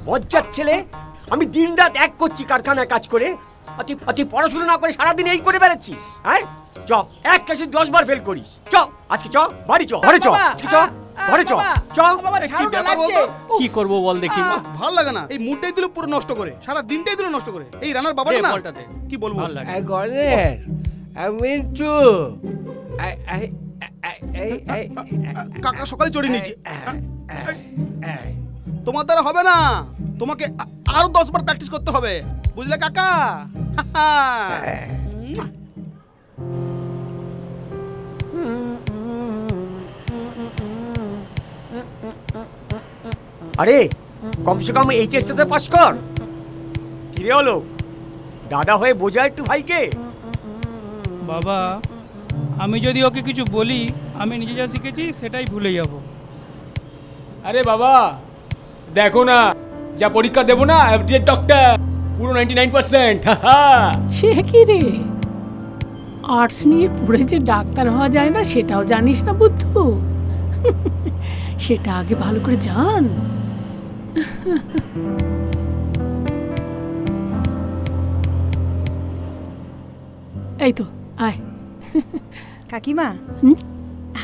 বজ্জাত ছেলে, আমি দিন রাত এক করছি কারখানায় কাজ করে, তুই পড়াশোনা না করে সারাদিন এই করে বেড়াচ্ছিস। হ্যাঁ চ, এক ক্লাসে 10 বার ফেল করিস। চ আজকে চ বাড়ি, চ ঘরে, চ আজকে চ ঘরে, চ চ। কি করবো বল দেখি, ভালো লাগে না, এই মুডটাই দিল পুরো নষ্ট করে, সারা দিনটাই দিল নষ্ট করে। এই রানার বাবা না, কি বলবো। কাকা সকালে চড়ে নিয়েছি, তোমার দ্বারা হবে না, তোমাকে আরো 10 বার প্র্যাকটিস করতে হবে, বুঝলে কাকা? আরে কমসে কম এইচএস তে পাস কর। কিরে হলো, দাদা হয়ে বোঝা একটু ভাইকে। বাবা, আমি যদি ওকে কিছু বলি, আমি নিজে যা শিখেছি সেটাই ভুলে যাব। আরে বাবা দেখো না, যা পরীক্ষা দেবো না, ডক্টর পুরো 99%। সে কি রে, আর্টস নিয়ে পড়ে যে ডাক্তার হওয়া যায় না সেটাও জানিস না বুদ্ধু? সেটা আগে ভালো করে জান। এই তো আয়। কাকিমা,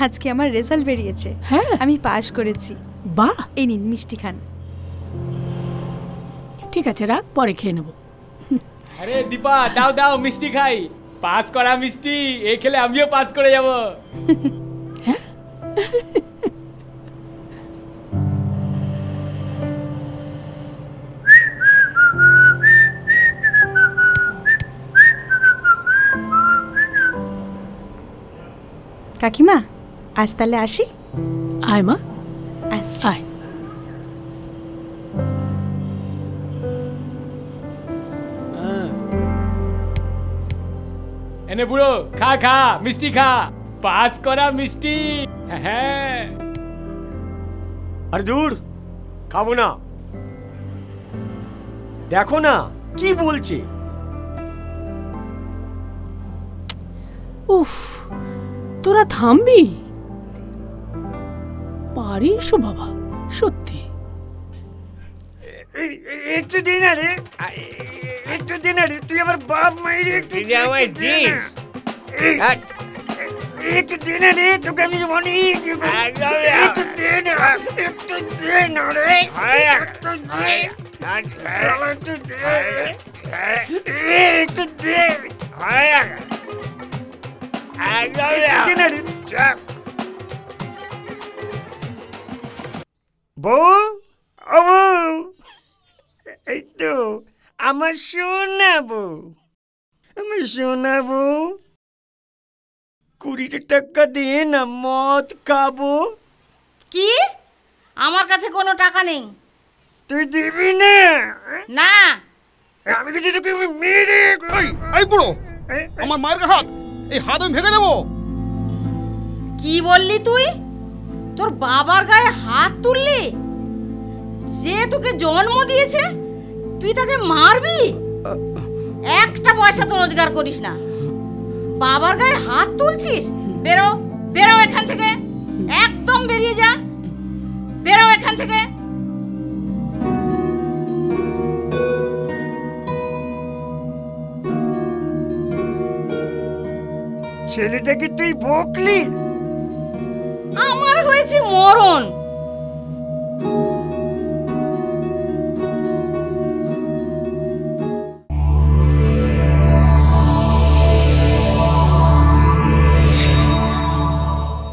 আজকে আমার রেজাল্ট বেরিয়েছে। হ্যাঁ, আমি পাস করেছি। বাহ, এই নিন মিষ্টি খান। ঠিক আছে রাখ, পরে খেয়ে নেব। আরে দীপা, দাও দাও মিষ্টি খাই। পাস করা মিষ্টি, এই খেলে আমিও পাস করে যাব। কাকিমা আজ তাহলে আসি। আয় মা, আসছি। আয়। এনে বুড়ো, খা খা মিষ্টি খা, পাস করা মিষ্টি। হ্যাঁ আরে দূর, খাবো না। দেখো না কি বলছে। উফ, তোরা থামবি? পারিস বাবা, সত্যি। একটু দে না রে, একটু দে না রে, তুই আমার বাপ মায়ের একটু দে আমায় দিস। একটু দে না রে, তোকে আমি অনেক দেবো। একটু দে না, একটু দে না রে, একটু দে, একটু দে, একটু দে, বউ, ও বউ, এই তো আমার সোনা বউ, আমার সোনা বউ, 20 টাকা দিয়ে না মদ খাবো। কি? আমার কাছে কোনো টাকা নেই। তুই দিবি না? না। আমি কিছু তোকে মেরে। এই বুড়ো, আমার মায়ের হাত, এই হাত আমি ভেঙে দেবো। কি বললি তুই? তোর বাবার গায়ে হাত তুললি? যে তোকে জন্ম দিয়েছে তুই তাকে মারবি? একটা পয়সা তো রোজগার করিস না, বাবার গায়ে হাত তুলছিস? বেরো, বেরো এখান থেকে, একদম বেরিয়ে যা, বেরো এখান থেকে। ছেলেটাকে তুই বকলি? আমার হয়েছে মরণ,